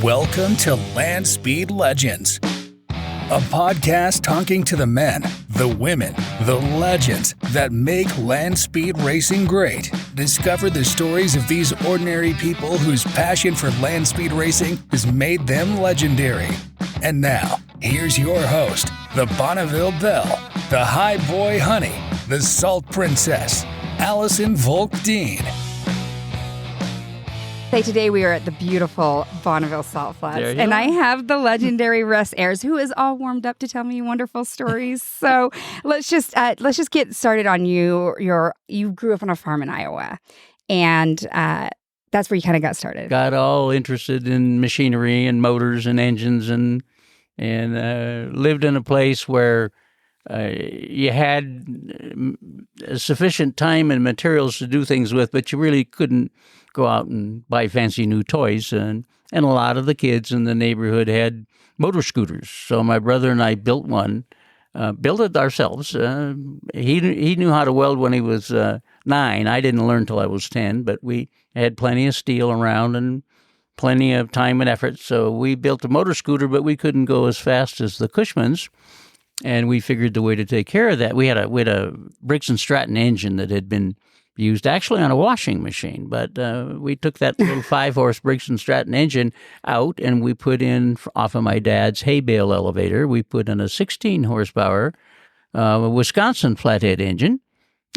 Welcome to Land Speed Legends, a podcast talking to the men, the women, the legends that make land speed racing great. Discover the stories of these ordinary people whose passion for land speed racing has made them legendary. And now, here's your host, the Bonneville Belle, the High Boy Honey, the Salt Princess, Allison Volk-Dean. Today we are at the beautiful Bonneville Salt Flats, and I have the legendary Russ Eyres, who is all warmed up to tell me wonderful stories. So let's just get started on you. You grew up on a farm in Iowa, and that's where you kind of got started. Got all interested in machinery and motors and engines, and lived in a place where you had sufficient time and materials to do things with, but you really couldn't go out and buy fancy new toys. And a lot of the kids in the neighborhood had motor scooters. So my brother and I built one, built it ourselves. He knew how to weld when he was 9. I didn't learn till I was 10, but we had plenty of steel around and plenty of time and effort. So we built a motor scooter, but we couldn't go as fast as the Cushmans. And we figured the way to take care of that. We had a Briggs & Stratton engine that had been used actually on a washing machine, but we took that little 5-horse Briggs & Stratton engine out, and we put in, off of my dad's hay bale elevator, we put in a 16-horsepower Wisconsin flathead engine,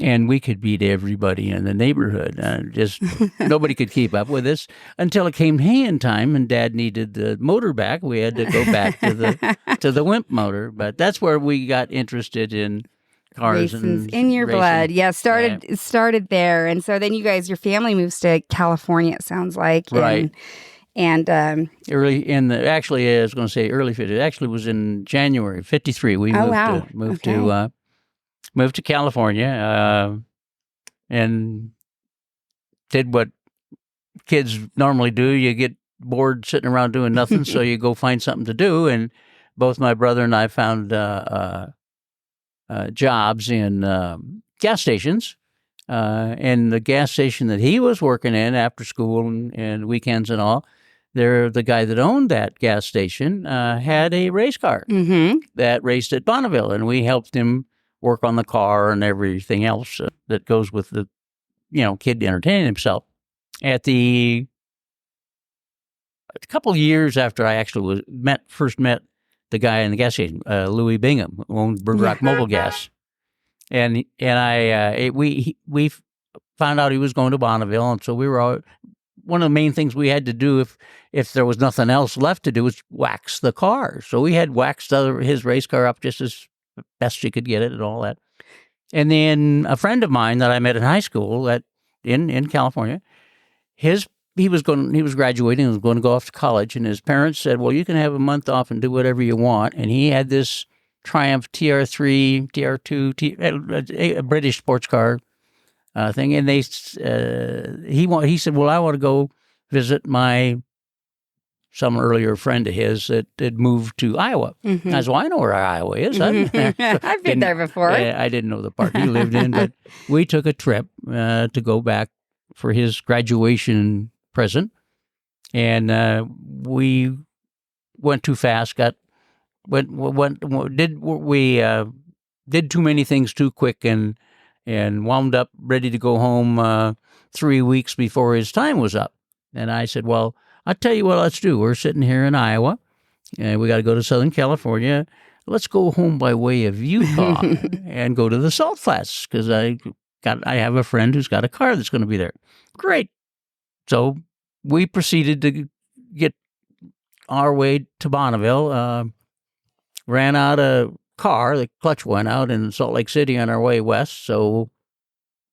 and we could beat everybody in the neighborhood. Just nobody could keep up with us until it came haying time, and Dad needed the motor back. We had to go back to the Wimp motor, but that's where we got interested in cars Raisins and in your racing. blood. Yeah, started there. And so then your family moves to California, it sounds like. Right. And early in the, actually, I was going to say early 50s. It actually was in January 53. We moved to California, and did what kids normally do. You get bored sitting around doing nothing, so you go find something to do. And both my brother and I found jobs in gas stations, and the gas station that he was working in after school and weekends and all, the guy that owned that gas station had a race car that raced at Bonneville, and we helped him work on the car and everything else that goes with the kid entertaining himself. A couple of years after I actually first met the guy in the gas station, Louis Bingham, who owned Bird Rock Mobile Gas, and we found out he was going to Bonneville, and so we were all, one of the main things we had to do if there was nothing else left to do was wax the car. So we had waxed his race car up just as best you could get it and all that. And then a friend of mine that I met in high school in California, he was graduating and was going to go off to college, and his parents said, well, you can have a month off and do whatever you want. And he had this Triumph TR3, TR2, a British sports car thing. And he said, well, I want to go visit some earlier friend of his that had moved to Iowa. I said, well, I know where Iowa is. I've been there before. I didn't know the part he lived in, but we took a trip to go back for his graduation present, and we went too fast. Did too many things too quick, and wound up ready to go home 3 weeks before his time was up. And I said, well, I'll tell you what let's do. We're sitting here in Iowa, and we got to go to Southern California. Let's go home by way of Utah and go to the Salt Flats, because I have a friend who's got a car that's going to be there. Great. So we proceeded to get our way to Bonneville, ran out a car, the clutch went out in Salt Lake City on our way west, so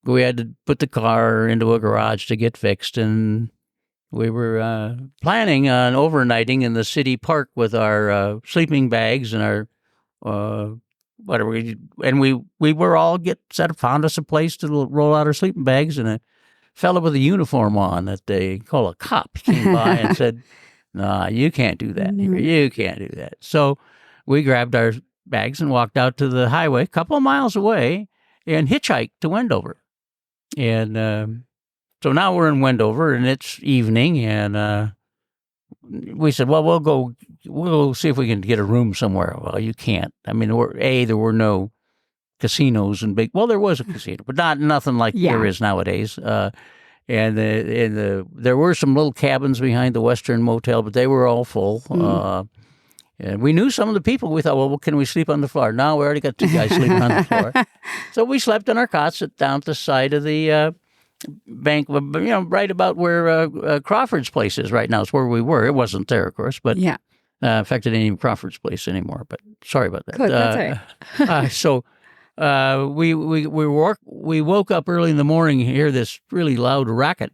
we had to put the car into a garage to get fixed, and we were planning on overnighting in the city park with our sleeping bags and our whatever, and we were all found us a place to roll out our sleeping bags, and a fellow with a uniform on that they call a cop came by and said, "Nah, you can't do that here. You can't do that." So we grabbed our bags and walked out to the highway, a couple of miles away, and hitchhiked to Wendover. And so now we're in Wendover, and it's evening, and we said, well, we'll go see if we can get a room somewhere. Well, you can't. I mean, there were no casinos and there was a casino, but nothing like there is nowadays. And there were some little cabins behind the Western Motel, but they were all full. And we knew some of the people. We thought, well, can we sleep on the floor? No, we already got 2 guys sleeping on the floor. So we slept in our cots down at the side of the bank, right about where Crawford's place is right now. It's where we were. It wasn't there, of course, but in fact, it ain't even Crawford's place anymore. But sorry about that. Good, that's right. So we woke up early in the morning and hear this really loud racket.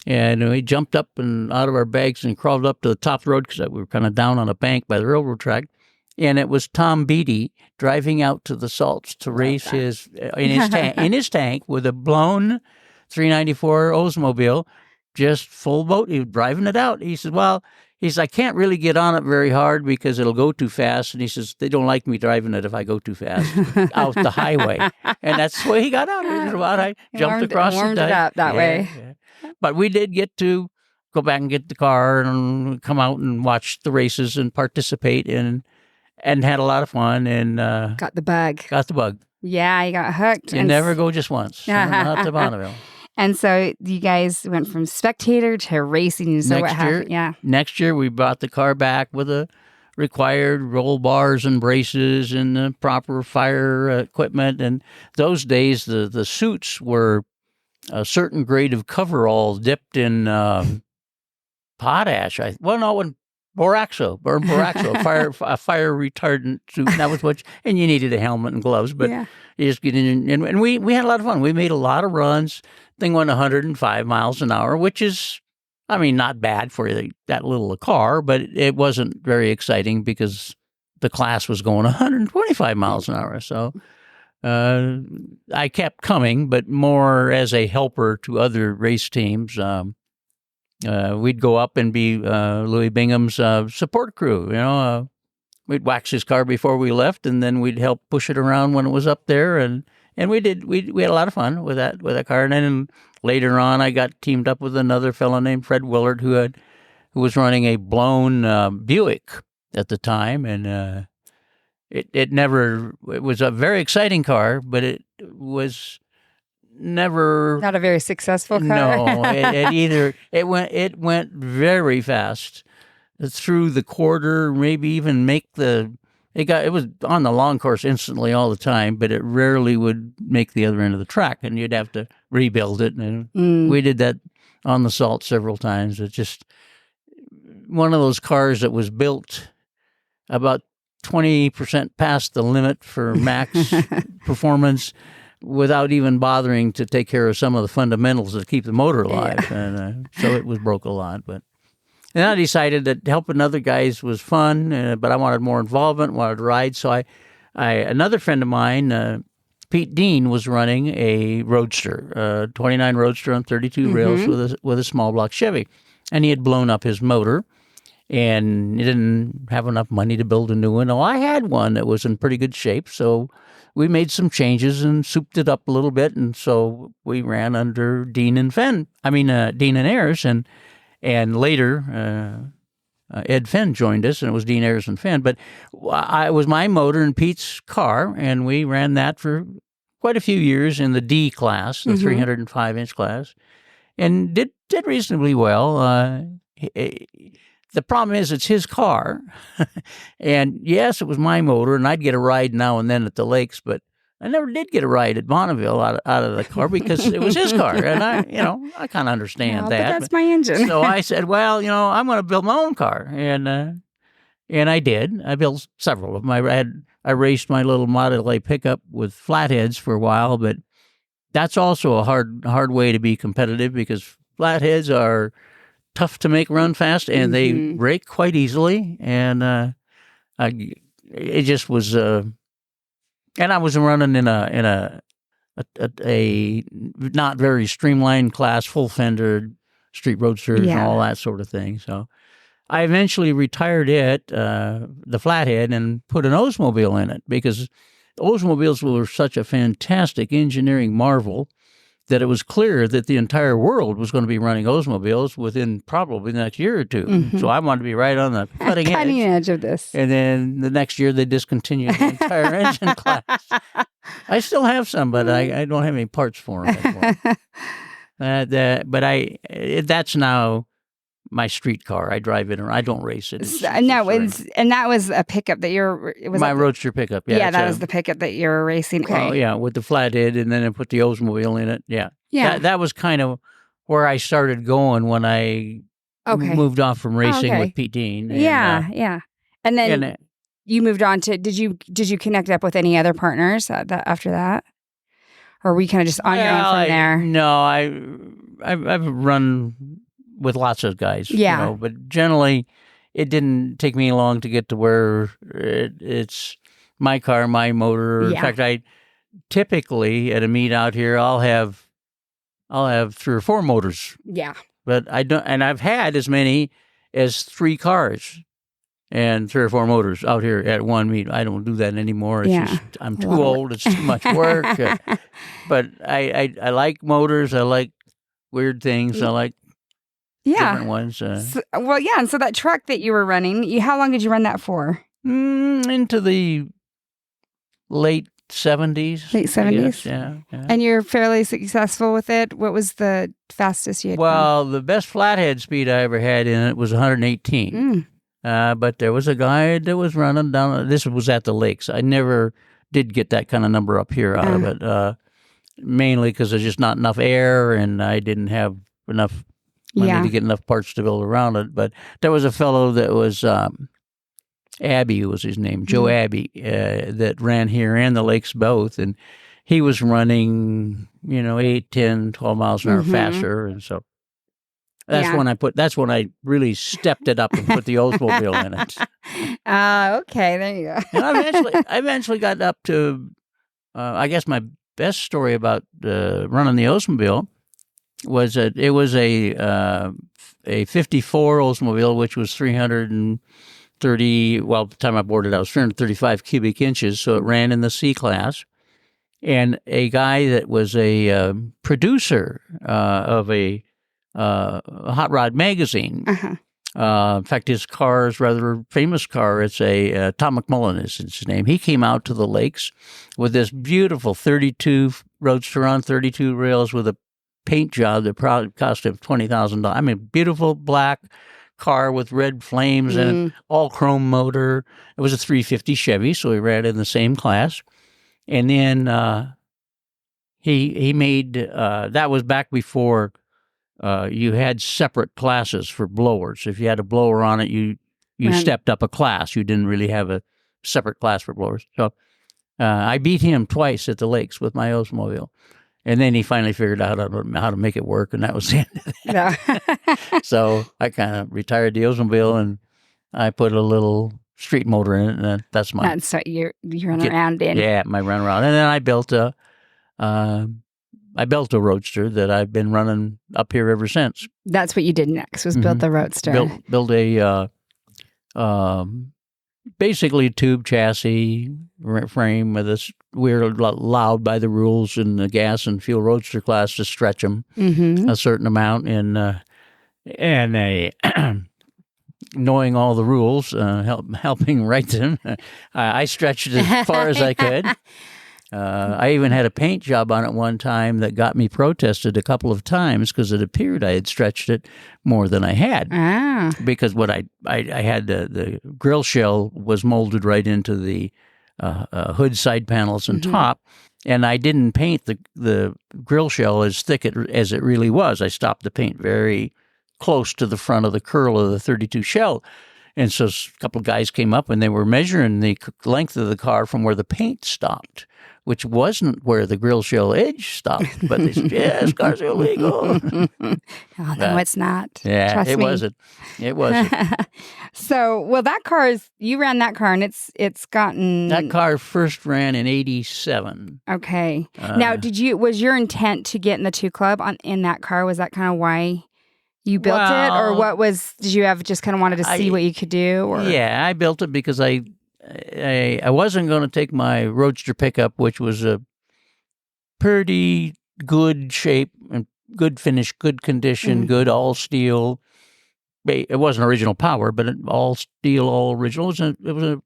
And we jumped up and out of our bags and crawled up to the top of the road because we were kind of down on a bank by the railroad track. And it was Tom Beatty driving out to the Salts to race in his tank with a blown 394 Oldsmobile, just full boat. He was driving it out. He said, I can't really get on it very hard because it'll go too fast. And he says, they don't like me driving it if I go too fast out the highway. And that's the way he got out. I jumped across the warmed it up that way. Yeah. But we did get to go back and get the car and come out and watch the races and participate and had a lot of fun and got the bug. Yeah, you got hooked. You never go just once. Not to Bonneville. And so you guys went from spectator to racing. So what happened? Yeah. Next year, we brought the car back with the required roll bars and braces and the proper fire equipment. And those days, the suits were a certain grade of coverall dipped in potash. Boraxo, a fire retardant suit. That was and you needed a helmet and gloves. But you just get in, and we had a lot of fun. We made a lot of runs. Thing went 105 miles an hour, which is, not bad for that little a car, but it wasn't very exciting because the class was going 125 miles an hour. So I kept coming, but more as a helper to other race teams. We'd go up and be Louis Bingham's support crew. We'd wax his car before we left, and then we'd help push it around when it was up there. And we did. We had a lot of fun with that car. And then later on, I got teamed up with another fellow named Fred Willard who was running a blown Buick at the time, and it was a very exciting car, but it was never not a very successful car. No, it went very fast through the quarter, maybe even it was on the long course instantly all the time, but it rarely would make the other end of the track, and you'd have to rebuild it. And we did that on the Salt several times. It's just one of those cars that was built about 20% past the limit for max performance without even bothering to take care of some of the fundamentals that keep the motor alive. Yeah. And so it was broke a lot. And I decided that helping other guys was fun, but I wanted more involvement, wanted to ride. So another friend of mine, Pete Dean, was running a Roadster, 29 Roadster on 32 rails with a small block Chevy. And he had blown up his motor, and he didn't have enough money to build a new one. Well, I had one that was in pretty good shape, so we made some changes and souped it up a little bit, and so we ran under Dean and Ayres, and later Ed Fenn joined us, and it was Dean, Ayres, and Fenn. But it was my motor and Pete's car, and we ran that for quite a few years in the D class, the 305-inch class, and did reasonably well. The problem is it's his car, and yes, it was my motor, and I'd get a ride now and then at the lakes, but I never did get a ride at Bonneville out of the car because it was his car, and I kind of understand that. But that's my engine. So I said, well, I'm going to build my own car, and I did. I built several of them. I raced my little Model A pickup with flatheads for a while, but that's also a hard way to be competitive because flatheads are tough to make run fast, and they break quite easily. And it just was. And I was running in a not very streamlined class, full fender, street roadsters, and all that sort of thing. So I eventually retired the flathead, and put an Oldsmobile in it because Oldsmobiles were such a fantastic engineering marvel. that it was clear that the entire world was going to be running Oldsmobiles within probably the next year or two. Mm-hmm. So I wanted to be right on the cutting edge of this. And then the next year they discontinued the entire engine class. I still have some, but I don't have any parts for them anymore. That's now my street car. I drive it, or I don't race it. And that was a pickup that my Roadster pickup. Yeah, that was the pickup that you were racing. Oh, yeah, with the flathead, and then I put the Oldsmobile in it. Yeah, yeah. That was kind of where I started going when I moved off from racing with Pete Dean. And, yeah. And then you moved on to. Did you connect up with any other partners after that, or were you kind of just on your own from there? No, I've run with lots of guys, but generally it didn't take me long to get to where it's my car, my motor. In fact, I typically at a meet out here, I'll have 3 or 4 motors. Yeah. But I don't, and I've had as many as 3 cars and 3 or 4 motors out here at one meet. I don't do that anymore. It's just, I'm too old. It's too much work. But I like motors. I like weird things. I like different ones. And so that truck that you were running, how long did you run that for? Into the late 70s. Late 70s? Yeah. And you're fairly successful with it? What was the fastest you had gone? The best flathead speed I ever had in it was 118. But there was a guy that was running down, this was at the lakes. I never did get that kind of number up here out of it, mainly because there's just not enough air, and I didn't have enough money to get enough parts to build around it. But there was a fellow that was Abbey was his name, Joe Abbey, that ran here and the lakes both, and he was running 8, 10, 12 miles an hour faster, and so that's when I really stepped it up and put the Oldsmobile in it. Okay, there you go. And I eventually got up to I guess my best story about running the Oldsmobile was that it was a 54 Oldsmobile, which was 330, well, at the time I boarded it was 335 cubic inches, so it ran in the C class. And a guy that was a producer of a hot rod magazine. In fact, his car is a rather famous car. It's a Tom McMullen is his name. He came out to the lakes with this beautiful 32 Roadster on 32 rails with a paint job that probably cost him $20,000. I mean, beautiful black car with red flames and all chrome motor. It was a 350 Chevy, so he ran in the same class. And then he made that was back before you had separate classes for blowers. If you had a blower on it, you stepped up a class. You didn't really have a separate class for blowers. So I beat him twice at the lakes with my Oldsmobile. And then he finally figured out how to make it work, and that was the end of that. So I kind of retired the Oldsmobile, and I put a little street motor in it, and that's my... That's what you're running around in. Yeah, my run around. And then I built a Roadster that I've been running up here ever since. That's what you did next, was build the Roadster. Build a basically tube chassis frame with this. We're allowed by the rules in the gas and fuel Roadster class to stretch them a certain amount, and knowing all the rules, helping write them, I stretched it as far as I could. I even had a paint job on it one time that got me protested a couple of times because it appeared I had stretched it more than I had. Because what I had, the grill shell was molded right into the hood side panels and top, and I didn't paint the grill shell as thick as it really was. I stopped the paint very close to the front of the curl of the 32 shell. And so a couple of guys came up and they were measuring the length of the car from where the paint stopped, which wasn't where the grill shell edge stopped. But they said, yeah, this car's illegal. Oh, no, it's not. Yeah, Trust it me. wasn't. It wasn't. So, well, you ran that car, and it's gotten... That car first ran in 87. Okay. Now, was your intent to get in the 2 Club in that car? Was that kind of why you built it? Or did you have just kind of wanted to see what you could do? Or? Yeah, I built it because I wasn't going to take my Roadster pickup, which was a pretty good shape and good finish, good condition, good all steel. It wasn't original power, but all steel, all original. It was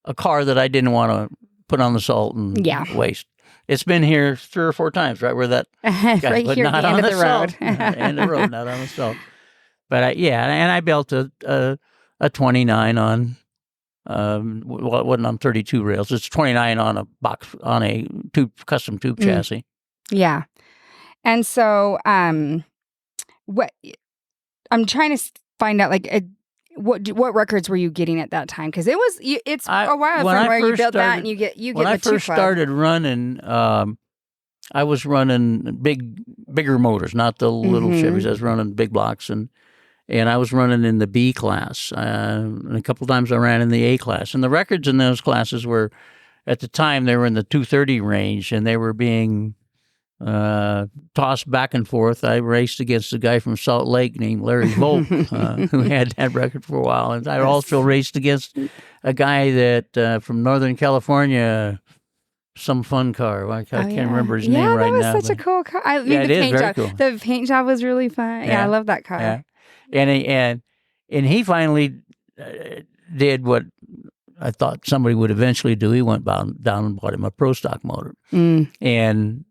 a car that I didn't want to put on the salt and waste. It's been here 3 or 4 times, right where that guy, right but here not at the on end of the the road. end of the road, not on the salt. But and I built a 29 on well, it wasn't on 32 rails. It's 29 on a custom tube chassis. Yeah, and so what I'm trying to find out, like, what records were you getting at that time? Because it's a while from where you built that and you get the 2 Club. When I first started running, I was running bigger motors, not the little Chevys. I was running big blocks, and I was running in the B class. And a couple of times I ran in the A class. And the records in those classes were, at the time, they were in the 230 range, and they were being tossed back and forth. I raced against a guy from Salt Lake named Larry Volk, who had that record for a while. And I also raced against a guy that from Northern California, some fun car. I can't remember his name right now. Yeah, that was such a cool car. The paint job. Cool. The paint job was really fun. Yeah, I love that car. Yeah. And he finally did what I thought somebody would eventually do. He went down and bought him a Pro Stock motor. And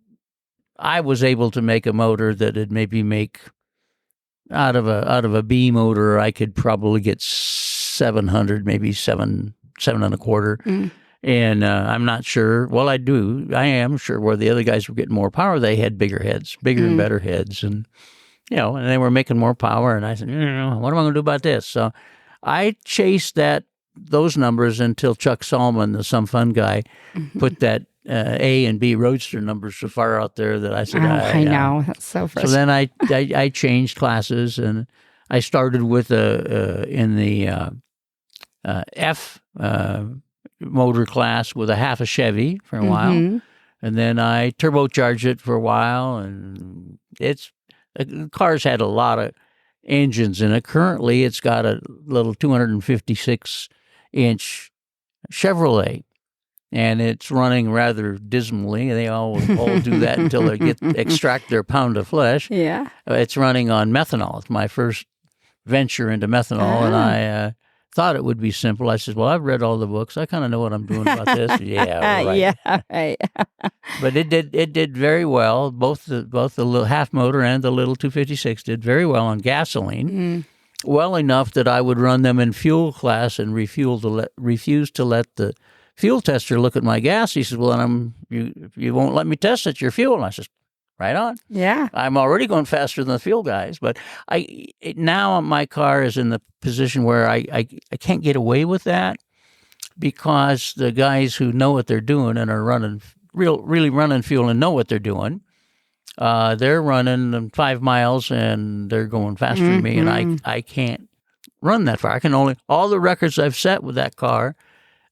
I was able to make a motor that would maybe make out of a B motor, I could probably get 700, maybe 7.25. And I'm not sure. Well, I am sure where the other guys were getting more power, they had bigger heads, bigger and better heads. And, and they were making more power. And I said, what am I going to do about this? So I chased those numbers until Chuck Solomon, the Some Fun guy, put that A and B Roadster numbers so far out there that I said, I know. That's so frustrating. So then I changed classes, and I started with in the F motor class with a half a Chevy for a while, and then I turbocharged it for a while, and the car's had a lot of engines in it. Currently, it's got a little 256-inch Chevrolet, and it's running rather dismally. They all do that until they extract their pound of flesh. Yeah, it's running on methanol. It's my first venture into methanol, and I thought it would be simple. I said, well, I've read all the books. I kind of know what I'm doing about this. Yeah, right. Yeah, right. But it did very well. Both the little half motor and the little 256 did very well on gasoline. Well enough that I would run them in fuel class and refuse to let the fuel tester look at my gas. He says, well, you won't let me test it, your fuel. And I said, right on. Yeah. I'm already going faster than the fuel guys, but now my car is in the position where I can't get away with that, because the guys who know what they're doing and are running really running fuel and know what they're doing, they're running 5 miles and they're going faster than me, and I can't run that far. I can only, all the records I've set with that car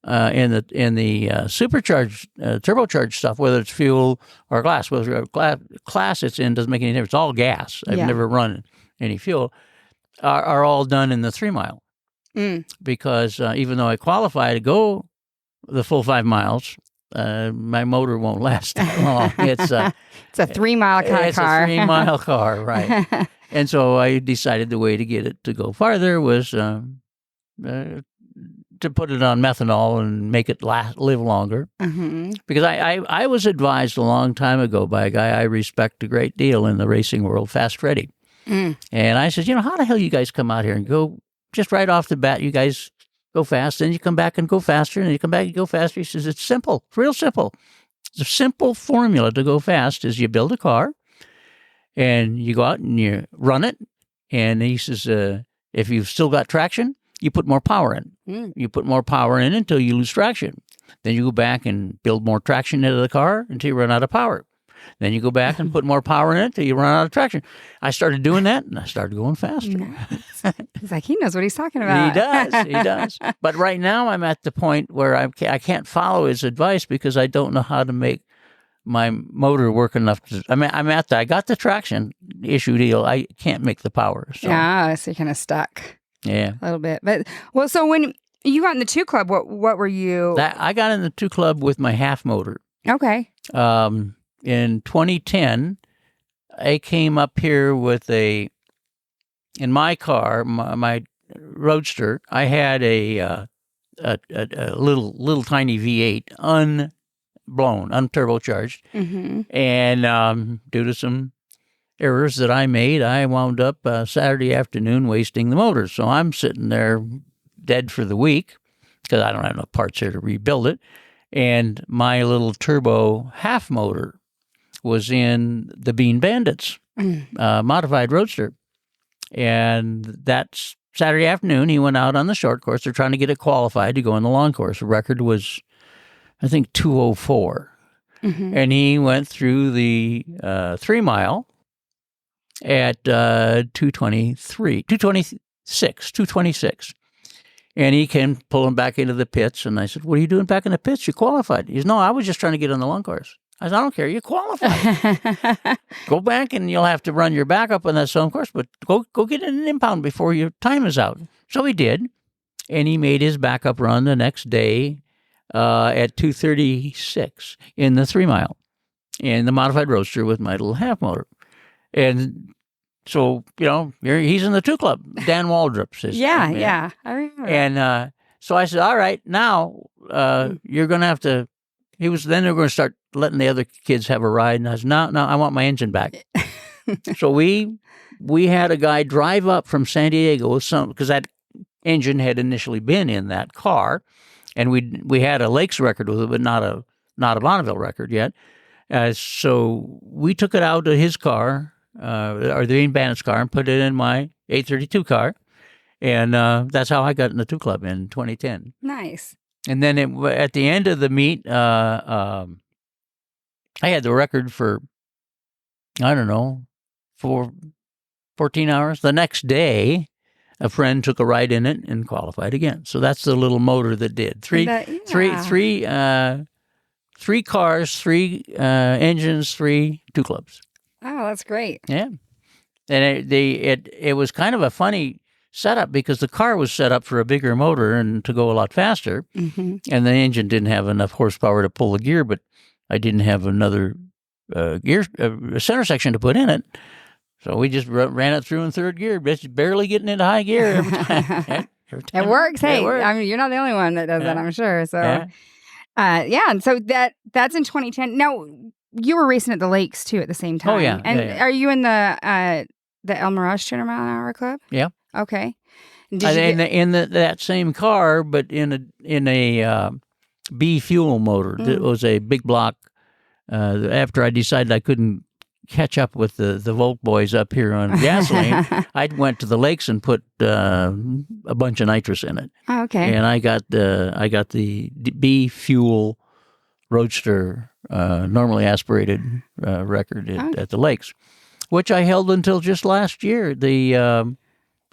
in the supercharged, turbocharged stuff, whether it's fuel or glass, whether class it's in doesn't make any difference. It's all gas. I've never run any fuel. Are all done in the 3 mile, because even though I qualify to go the full 5 miles, my motor won't last that long. It's a 3 mile kind of car. It's a 3 mile car, right? And so I decided the way to get it to go farther was to put it on methanol and make it live longer. Because I was advised a long time ago by a guy I respect a great deal in the racing world, Fast Freddy. And I said, how the hell you guys come out here and go just right off the bat, you guys go fast, then you come back and go faster, and then you come back and go faster. He says, it's simple. It's real simple. The simple formula to go fast is you build a car, and you go out and you run it. And he says, if you've still got traction, you put more power in. You put more power in until you lose traction. Then you go back and build more traction into the car until you run out of power. Then you go back and put more power in it until you run out of traction. I started doing that, and I started going faster. Nice. He's like, he knows what he's talking about. He does. But right now I'm at the point where I can't follow his advice because I don't know how to make my motor work enough to, I got the traction issue deal. I can't make the power. So. Yeah, so you're kind of stuck. Yeah. A little bit. But, so when you got in the 2 Club, what were you? I got in the 2 Club with my half motor. Okay. in 2010, I came up here with in my car, my Roadster, I had a little tiny V8, unturbocharged. Mm-hmm. And due to some errors that I made, I wound up Saturday afternoon wasting the motor. So I'm sitting there dead for the week because I don't have enough parts here to rebuild it. And my little turbo half motor was in the Bean Bandits modified Roadster. And that's Saturday afternoon, he went out on the short course. They're trying to get it qualified to go on the long course. The record was, I think, 2:04. Mm-hmm. And he went through the 3 mile at 226. And he came pulling back into the pits. And I said, what are you doing back in the pits? You qualified. He said, no, I was just trying to get on the long course. I said, I don't care. You qualified. Go back and you'll have to run your backup on that same course, but go get an impound before your time is out. So he did, and he made his backup run the next day at 2:36 in the 3 mile in the modified Roadster with my little half motor. And so, he's in the 2 Club. Dan Waldrop's his name. Yeah, I remember. And so I said, all right, now you're going to have to. Then they're going to start letting the other kids have a ride. And I said, no, I want my engine back. So we had a guy drive up from San Diego because that engine had initially been in that car, and we had a Lakes record with it, but not a Bonneville record yet. So we took it out of his car, or the Bean Bandits car, and put it in my 832 car, and that's how I got in the 2 Club in 2010. Nice. And then at the end of the meet, I had the record for, I don't know, 14 hours. The next day, a friend took a ride in it and qualified again. So that's the little motor that did. Three cars, 3 engines, 3 2 Clubs. Oh, that's great. Yeah. And it was kind of a funny setup because the car was set up for a bigger motor and to go a lot faster. Mm-hmm. And the engine didn't have enough horsepower to pull the gear, but I didn't have another gear center section to put in it. So we just ran it through in 3rd gear, barely getting into high gear every time. It works. Hey, it works. I mean, you're not the only one that does that, I'm sure. So, and so that's in 2010. Now, you were racing at the Lakes too at the same time. Oh yeah. And are you in the El Mirage 200 mile an hour club? Yeah. Okay. In that same car, but in a B fuel motor. It was a big block. After I decided I couldn't catch up with the Volt boys up here on gasoline, I went to the Lakes and put a bunch of nitrous in it. Oh, okay. And I got the B fuel Roadster normally aspirated record at the Lakes, which I held until just last year. The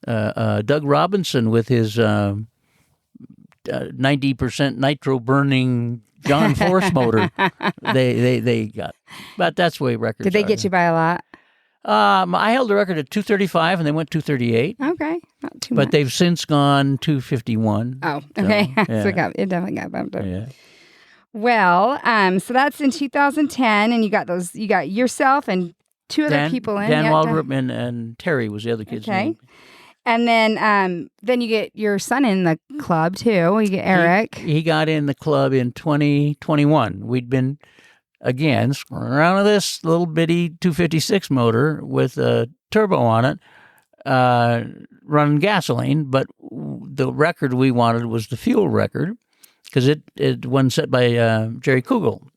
Doug Robinson with his 90% nitro burning John Force motor, they got. But that's the way records Did they are. get you by a lot? I held the record at 235 and they went 238. Okay, not too much. But they've since gone 251. Oh, okay. So, yeah. So it definitely got bumped up. Yeah. Well, so that's in 2010, and you got yourself and 2 other people in. Dan Waldrop and Terry was the other kid's name. And then you get your son in the club too. You get Eric. He got in the club in 2021. We'd been, again, screwing around with this little bitty 256 motor with a turbo on it, running gasoline. But the record we wanted was the fuel record because it wasn't set by Jerry Kugel,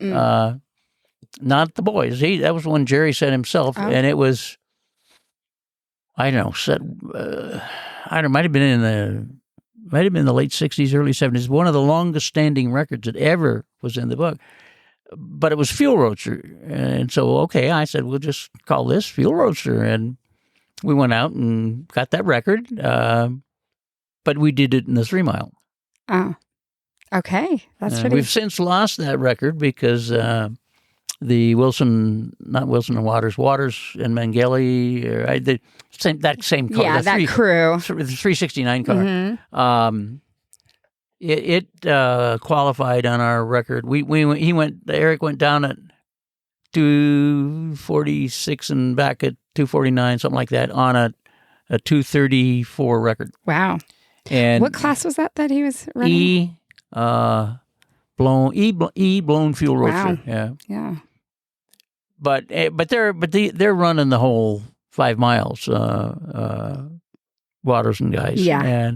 not the boys. That was one Jerry set himself, and it was. I don't know, set. Might have been in the late '60s, early '70s. One of the longest standing records that ever was in the book. But it was Fuel Roadster, and so I said we'll just call this Fuel Roadster, and we went out and got that record. But we did it in the 3 mile. Oh, okay, that's pretty. We've since lost that record because. The Waters and Mangeli, that same car. Yeah, that crew. The 369 car. Mm-hmm. It qualified on our record. Eric went down at 246 and back at 249, something like that, on a 234 record. Wow. And what class was that he was running? Blown fuel roadster. Wow. Yeah. But they're running the whole 5 miles, Watterson guys. Yeah.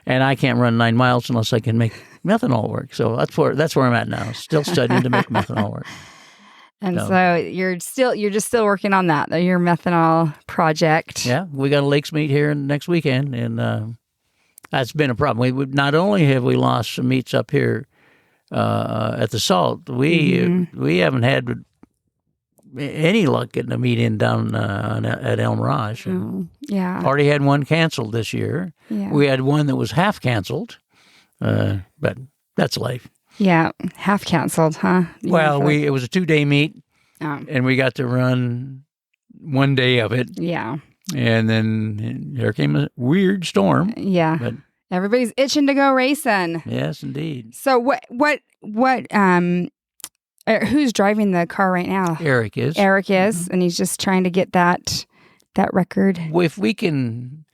And I can't run 9 miles unless I can make methanol work. So that's where I'm at now. Still studying to make methanol work. And so you're just still working on that, your methanol project. Yeah, we got a lakes meet here next weekend, and that's been a problem. We not only have we lost some meets up here at the Salt, we haven't had any luck getting a meet in down at El Mirage. Yeah, already had one canceled this year. Yeah. We had one that was half canceled, but that's life. Yeah, half canceled, huh? Well, it was a 2-day meet, and we got to run 1 day of it. Yeah. And then there came a weird storm. Yeah. But everybody's itching to go racing. Yes, indeed. So who's driving the car right now? Eric is. And he's just trying to get that record. Well, if we can,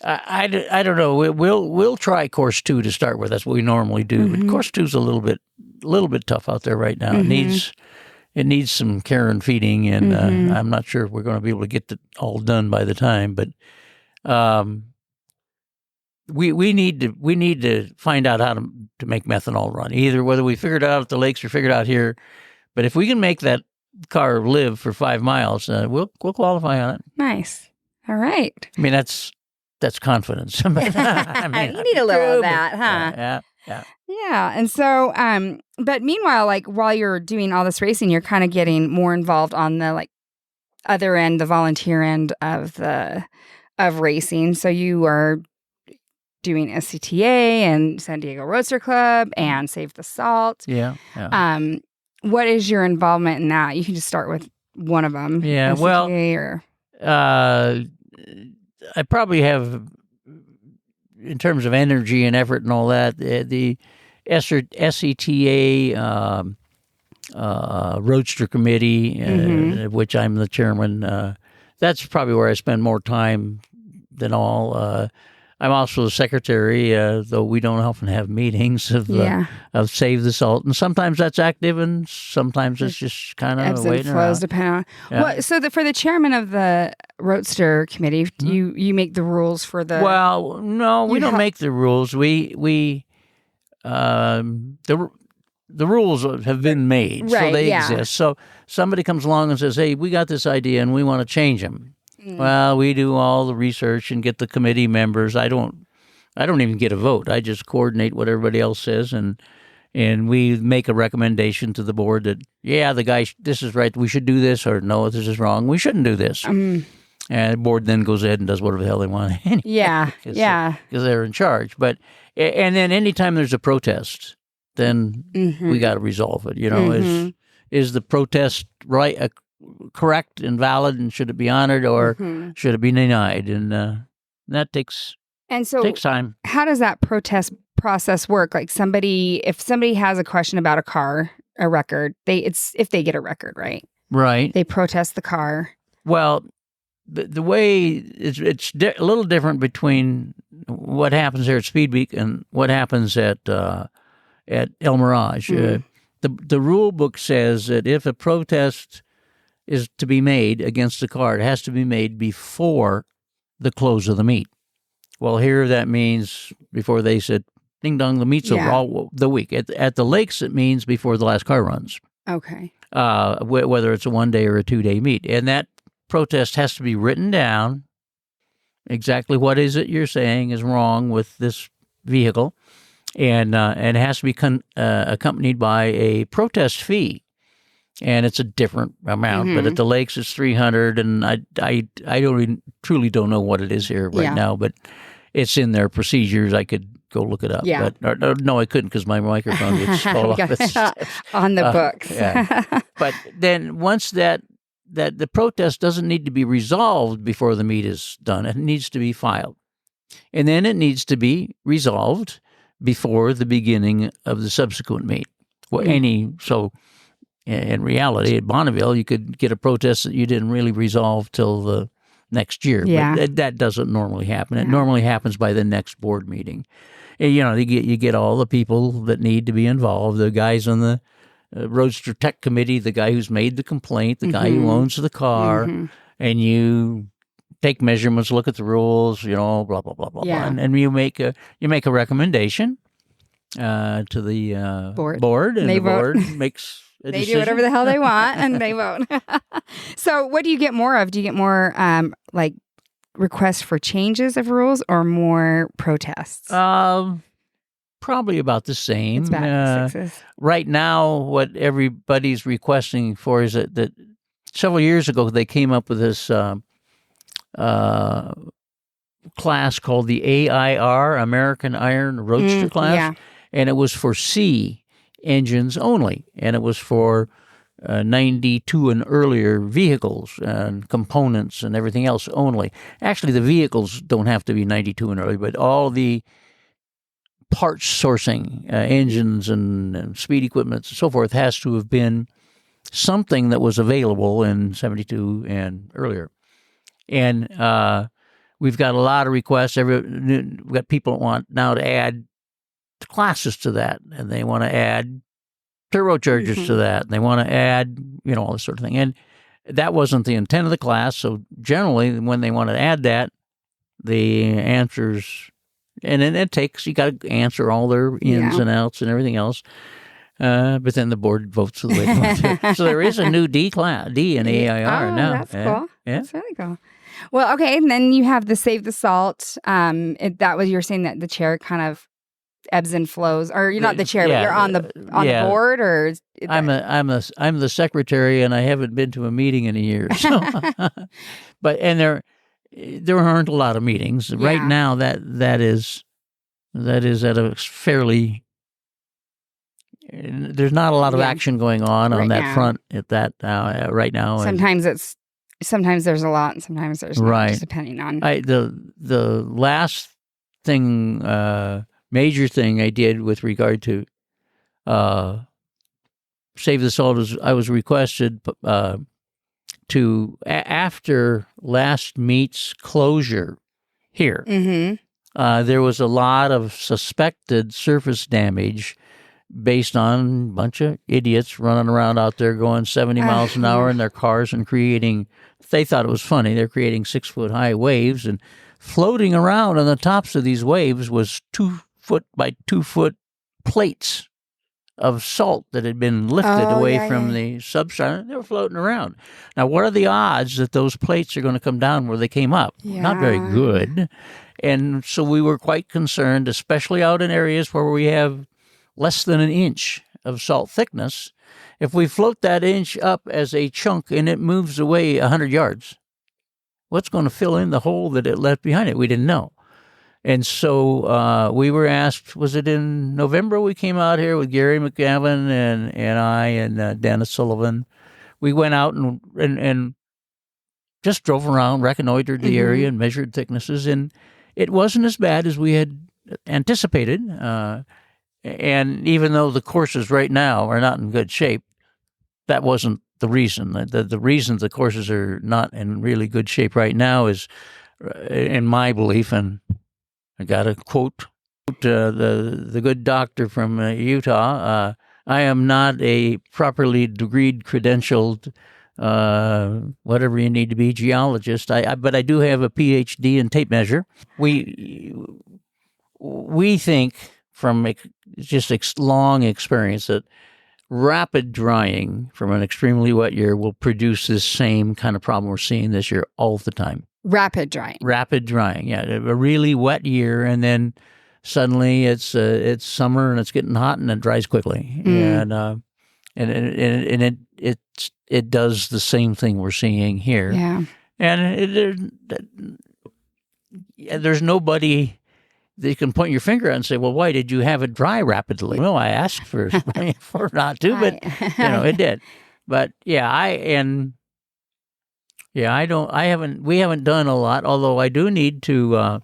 I don't know. We'll try course 2 to start with. That's what we normally do. But course 2 is a little bit tough out there right now. It needs some care and feeding, and I'm not sure if we're going to be able to get it all done by the time. But we need to find out how to make methanol run. Either whether we figure it out at the lakes or figure it out here. But if we can make that car live for 5 miles, we'll qualify on it. Nice. All right. I mean, that's confidence. I mean, you need a little of that, huh? Yeah. And so, but meanwhile, like while you're doing all this racing, you're kind of getting more involved on the like other end, the volunteer end of racing. So you are doing SCTA and San Diego Roadster Club and Save the Salt. Yeah. What is your involvement in that? You can just start with one of them. Yeah. SCTA I probably have, in terms of energy and effort and all that, the SCTA Roadster Committee, of which I'm the chairman. That's probably where I spend more time than all. I'm also the secretary, though we don't often have meetings of Save the Salt, and sometimes that's active, and sometimes it's just kind of ebbs and flows, depending on. Yeah. For the chairman of the Roadster Committee, you make the rules for the. Well, no, we don't make the rules. The rules have been made, so they exist. So somebody comes along and says, "Hey, we got this idea, and we want to change them." Well, we do all the research and get the committee members. I don't even get a vote. I just coordinate what everybody else says, and we make a recommendation to the board that, the guy, this is right, we should do this, or no, this is wrong, we shouldn't do this. And the board then goes ahead and does whatever the hell they want. Anyway, because they're in charge. But and then anytime there's a protest, then we got to resolve it. You know, is the protest right? Correct and valid, and should it be honored or should it be denied? And that takes time. How does that protest process work? Like if somebody has a question about a record, if they get a record, right? Right. They protest the car. Well, the way it's a little different between what happens here at Speedweek and what happens at El Mirage. The rule book says that if a protest is to be made against the car, it has to be made before the close of the meet. Well, here that means before they said, ding dong, the meet's over all the week. At the lakes, it means before the last car runs. Okay. Whether it's a 1-day or a 2-day meet. And that protest has to be written down, exactly what is it you're saying is wrong with this vehicle, and it has to be accompanied by a protest fee. And it's a different amount, but at the lakes it's $300, and I truly don't know what it is here right now, but it's in their procedures. I could go look it up. Yeah. But no, I couldn't because my microphone would fall off. On the books. But then once that the protest doesn't need to be resolved before the meet is done, it needs to be filed, and then it needs to be resolved before the beginning of the subsequent meet. Well, in reality, at Bonneville, you could get a protest that you didn't really resolve till the next year. Yeah. But that doesn't normally happen. It normally happens by the next board meeting. You know, you get all the people that need to be involved, the guys on the Roadster Tech Committee, the guy who's made the complaint, the guy who owns the car, and you take measurements, look at the rules, you know, blah, blah, blah, blah, blah. And you make a recommendation to the board, and the board makes a They decision. do whatever the hell they want, and they vote. So what do you get more of? Do you get more like requests for changes of rules or more protests? Probably about the same. It's back to 6s. Right now, what everybody's requesting for is that several years ago they came up with this class called the AIR, American Iron Roadster class, yeah. and it was for C engines only, and it was for 92 and earlier vehicles and components and everything else only. Actually, the vehicles don't have to be 92 and earlier, but all the parts sourcing, engines and speed equipment and so forth has to have been something that was available in 72 and earlier. And we've got a lot of requests. We've got people that want now to add classes to that, and they want to add turbochargers to that, and they want to add, you know, all this sort of thing. And that wasn't the intent of the class. So generally, when they want to add that, the answers, and then it takes, you got to answer all their ins and outs and everything else. But then the board votes the way they want to. So there is a new D in AIR now. That's cool. Yeah. That's really cool. Well, okay, and then you have the Save the Salt. That was, you're saying that the chair kind of ebbs and flows, or you're not the chair, but you're on the board, or I'm the secretary, and I haven't been to a meeting in a year. So, but there aren't a lot of meetings right now. That is at a fairly. There's not a lot of action going on that now. front at that right now. Sometimes there's a lot, and sometimes there's not, right. Just depending on the last thing, major thing I did with regard to Save the Salt is I was requested to after last meet's closure here. There was a lot of suspected surface damage based on a bunch of idiots running around out there going 70 miles an hour in their cars and creating, they thought it was funny, they're creating 6-foot-high waves, and floating around on the tops of these waves was 2-foot by 2-foot plates of salt that had been lifted away from the substrate. They were floating around. Now, what are the odds that those plates are going to come down where they came up? Not very good. And so we were quite concerned, especially out in areas where we have less than an inch of salt thickness. If we float that inch up as a chunk and it moves away 100 yards, what's going to fill in the hole that it left behind it? We didn't know. And so we were asked, was it in November we came out here with Gary McGavin and I and Dennis Sullivan. We went out and just drove around, reconnoitered the area and measured thicknesses. And it wasn't as bad as we had anticipated. And even though the courses right now are not in good shape, that wasn't the reason. The reason the courses are not in really good shape right now is, in my belief, and I got to quote the good doctor from Utah, I am not a properly degreed, credentialed, whatever you need to be, geologist, but I do have a PhD in tape measure. We think from just long experience that rapid drying from an extremely wet year will produce this same kind of problem we're seeing this year all the time. Rapid drying, yeah. A really wet year, and then suddenly it's summer and it's getting hot and it dries quickly, and it does the same thing we're seeing here. Yeah, and there's nobody that you can point your finger at and say, well, why did you have it dry rapidly? Well, I asked for not to, but it did. But we haven't done a lot, although I do need to,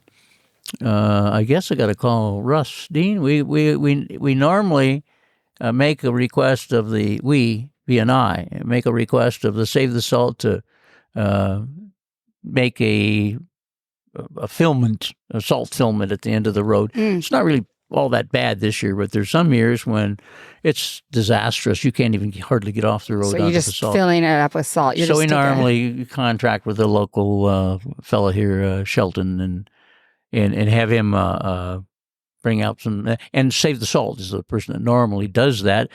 I guess I got to call Russ Dean. We normally make a request of the BNI, make a request of the Save the Salt to make a salt filament at the end of the road. It's not really all that bad this year, but there's some years when it's disastrous. You can't even hardly get off the road. So you're just filling it up with salt. So we normally contract with a local fellow here, Shelton, and have him bring out some, and Save the Salt is the person that normally does that,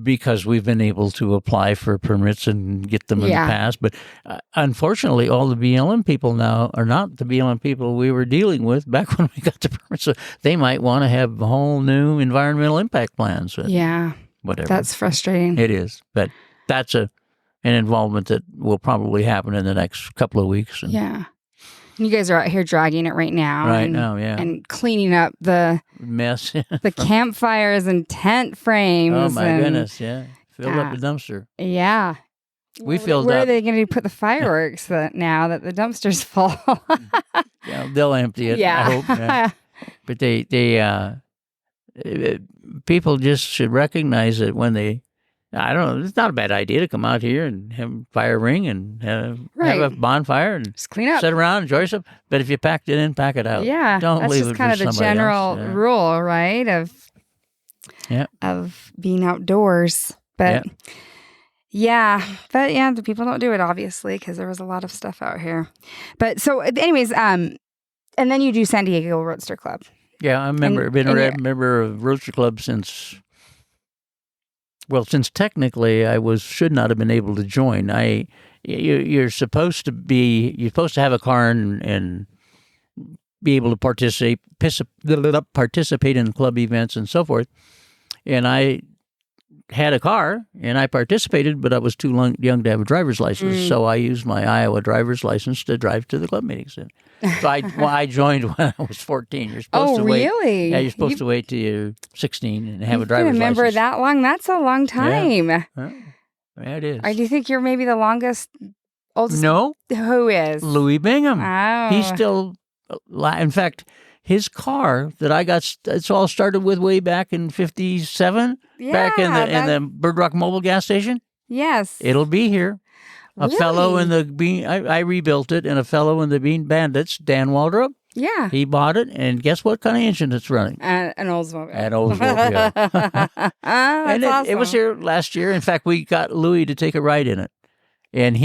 because we've been able to apply for permits and get them in the past. But unfortunately, all the BLM people now are not the BLM people we were dealing with back when we got the permits. So they might want to have whole new environmental impact plans. Whatever. That's frustrating. It is. But that's an involvement that will probably happen in the next couple of weeks. And you guys are out here dragging it right now. And cleaning up the mess. The campfires and tent frames. Oh, my goodness, Filled up the dumpster. Yeah. We filled up. Where are they going to put the fireworks now that the dumpster's full? They'll empty it, I hope. But they people just should recognize that when they, I don't know, it's not a bad idea to come out here and have a fire ring and have a bonfire and just clean up, sit around, enjoy some. But if you packed it in, pack it out. Don't that's leave just it kind for of the somebody general else. rule, right? Of being outdoors. But the people don't do it, obviously, because there was a lot of stuff out here. But so, anyways, and then you do San Diego Roadster Club. Yeah, I remember. Been a member of Roadster Club since technically I should not have been able to join. You're supposed to have a car and be able to participate in club events and so forth. And I had a car and I participated, but I was too young to have a driver's license. So I used my Iowa driver's license to drive to the club meetings. So I joined when I was 14. You're supposed to wait. Really? Yeah, you're supposed to wait till you're 16 and have a driver's license. Remember that long? That's a long time. Yeah, it is. Do you think you're maybe the oldest? No. Who is? Louis Bingham. Oh. He's still alive. In fact, his car that I got, it's all started with way back in 57, back in the Bird Rock Mobile gas station. Yes. It'll be here. A fellow in the Bean, I rebuilt it, and a fellow in the Bean Bandits, Dan Waldrop. Yeah. He bought it, and guess what kind of engine it's running? An Oldsmobile. An Oldsmobile, and it was here last year. In fact, we got Louis to take a ride in it. And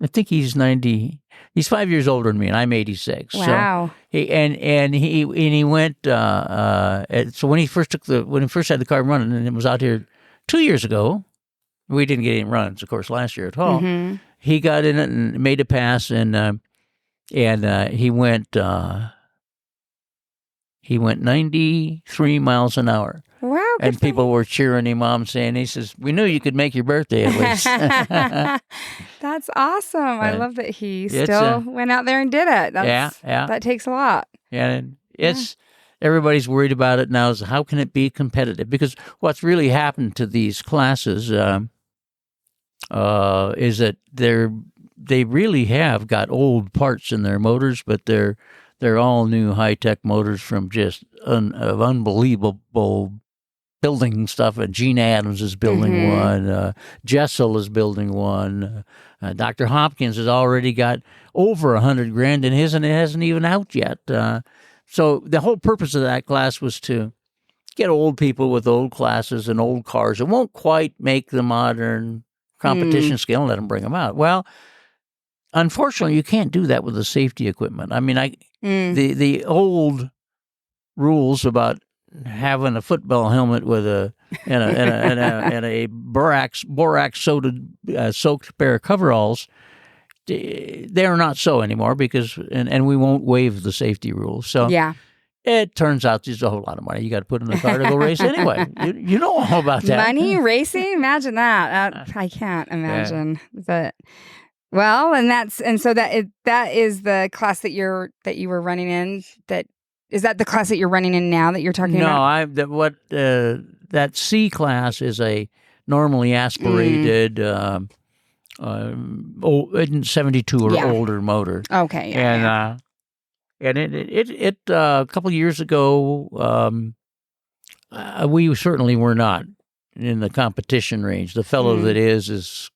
I think he's 90. He's 5 years older than me, and I'm 86. Wow. So he went. So when he first had the car running, and it was out here 2 years ago, we didn't get any runs, of course, last year at all. Mm-hmm. He got in it and made a pass, and he went 93 miles an hour. Wow. And people were cheering him on, saying, he says, we knew you could make your birthday at least. That's awesome. I love that he still went out there and did it. That takes a lot. Yeah, everybody's worried about it now is how can it be competitive? Because what's really happened to these classes is that they really have got old parts in their motors, but they're all new high-tech motors from just unbelievable building stuff. And Gene Adams is building one. Jessel is building one. Dr. Hopkins has already got over $100,000 in his, and it hasn't even out yet. So the whole purpose of that class was to get old people with old classes and old cars. It won't quite make the modern competition scale and let them bring them out. Well, unfortunately, you can't do that with the safety equipment. I mean, the old rules about having a football helmet with a borax soaked pair of coveralls, they're not so anymore because and we won't waive the safety rules. So it turns out there's a whole lot of money you got to put in the car to go race anyway. You know all about that. Money racing? Imagine that. I can't imagine. But well, so that is the class that you were running in. Is that the class that you're running in now that you're talking about? No, that C class is a normally aspirated 72 or older motor. Okay. And it a couple of years ago, We certainly were not in the competition range. The fellow that is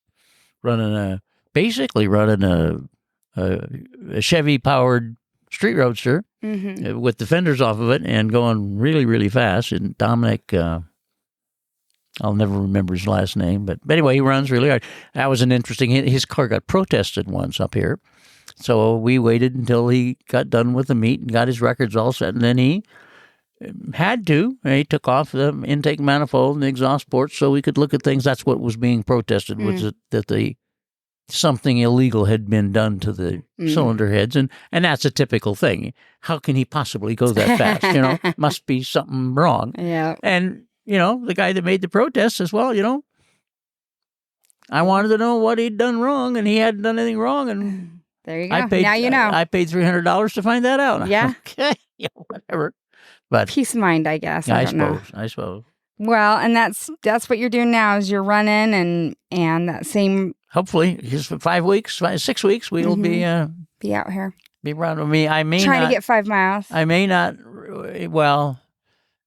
basically running a Chevy-powered street roadster with the fenders off of it and going really, really fast. And Dominic, I'll never remember his last name, but anyway, he runs really hard. That was an interesting. His car got protested once up here, so we waited until he got done with the meet and got his records all set, and then he had to. He took off the intake manifold and the exhaust ports so we could look at things. That's what was being protested, was that something illegal had been done to the cylinder heads, and that's a typical thing. How can he possibly go that fast? Must be something wrong. Yeah. And the guy that made the protest says, well, I wanted to know what he'd done wrong, and he hadn't done anything wrong, and there you go. Now you know. I paid $300 to find that out. Yeah. Okay. Whatever. But peace of mind, I guess. I suppose. Well, and that's what you're doing now is you're running and that same. Hopefully, just for 6 weeks, we'll be out here. Be around with me. I may trying to get 5 miles. I may not. Well,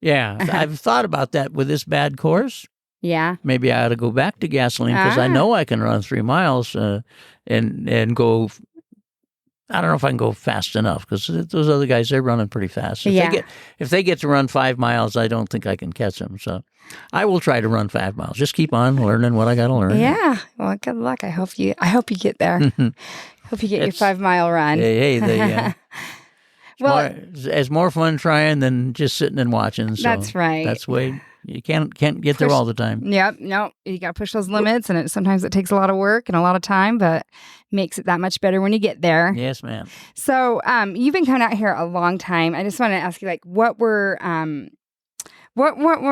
yeah, I've thought about that with this bad course. Yeah. Maybe I ought to go back to gasoline because I know I can run 3 miles and go. I don't know if I can go fast enough because those other guys, they're running pretty fast. If they get to run 5 miles, I don't think I can catch them. So I will try to run 5 miles. Just keep on learning what I got to learn. Yeah. Well, good luck. I hope you get there. Hope you get your 5 mile run. Well, it's more fun trying than just sitting and watching. So that's right. That's the way. You can't get there all the time. Yep. No, you got to push those limits, and sometimes it takes a lot of work and a lot of time, but makes it that much better when you get there. Yes, ma'am. So, you've been coming out here a long time. I just want to ask you, what were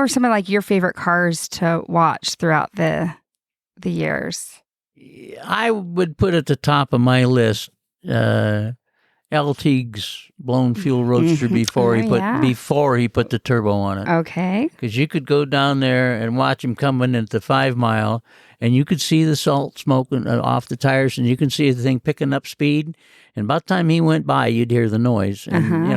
some of your favorite cars to watch throughout the years? I would put at the top of my list L. Teague's blown fuel roadster before he put the turbo on it. Okay. Because you could go down there and watch him coming at the 5 mile, and you could see the salt smoking off the tires, and you can see the thing picking up speed. And by the time he went by, you'd hear the noise. And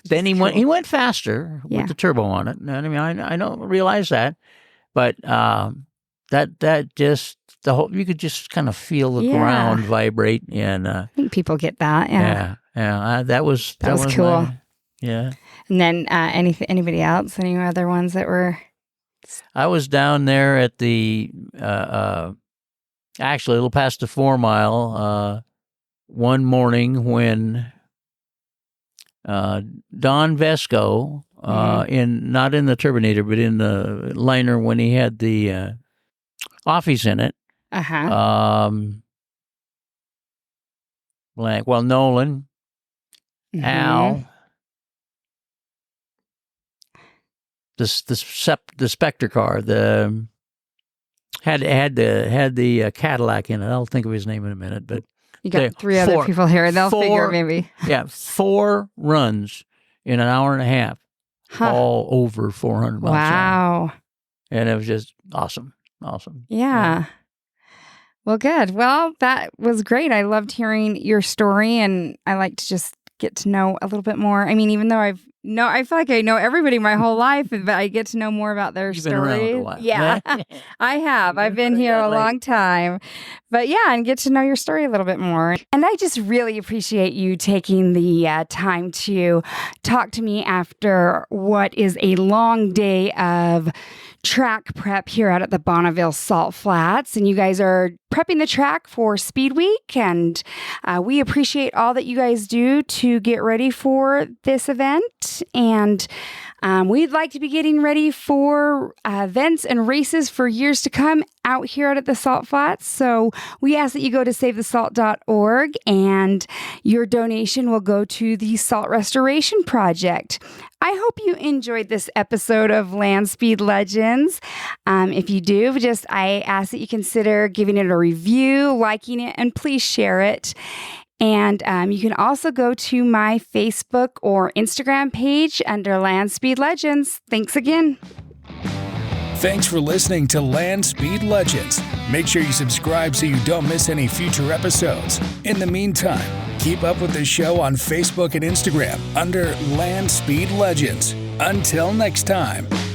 then he went faster with the turbo on it. And I mean, I don't realize that, but that just. You could just kind of feel the ground vibrate, and I think people get that. Yeah, that was cool. And then anybody else? Any other ones that were? I was down there at the actually a little past the 4 mile one morning when Don Vesco not in the turbinator but in the liner when he had the offies in it. Nolan, Al, the Spectre car, had the Cadillac in it. I'll think of his name in a minute, but you got 3 other people here. They'll figure maybe. Yeah, 4 runs in an hour and a half, all over 400 miles. Wow! And it was just awesome. Yeah. Well, good. Well, that was great. I loved hearing your story, and I like to just get to know a little bit more. I mean, even though I feel like I know everybody my whole life, but I get to know more about their story. You've been around a while. Yeah, I have. I've been here a long time. But yeah, and get to know your story a little bit more. And I just really appreciate you taking the time to talk to me after what is a long day of track prep here out at the Bonneville Salt Flats. And you guys are prepping the track for Speed Week. And we appreciate all that you guys do to get ready for this event. And we'd like to be getting ready for events and races for years to come out here out at the Salt Flats. So we ask that you go to SaveTheSalt.org, and your donation will go to the Salt Restoration Project. I hope you enjoyed this episode of Land Speed Legends. If you do, I ask that you consider giving it a review, liking it, and please share it. And you can also go to my Facebook or Instagram page under Land Speed Legends. Thanks again. Thanks for listening to Land Speed Legends. Make sure you subscribe so you don't miss any future episodes. In the meantime, keep up with the show on Facebook and Instagram under Land Speed Legends. Until next time.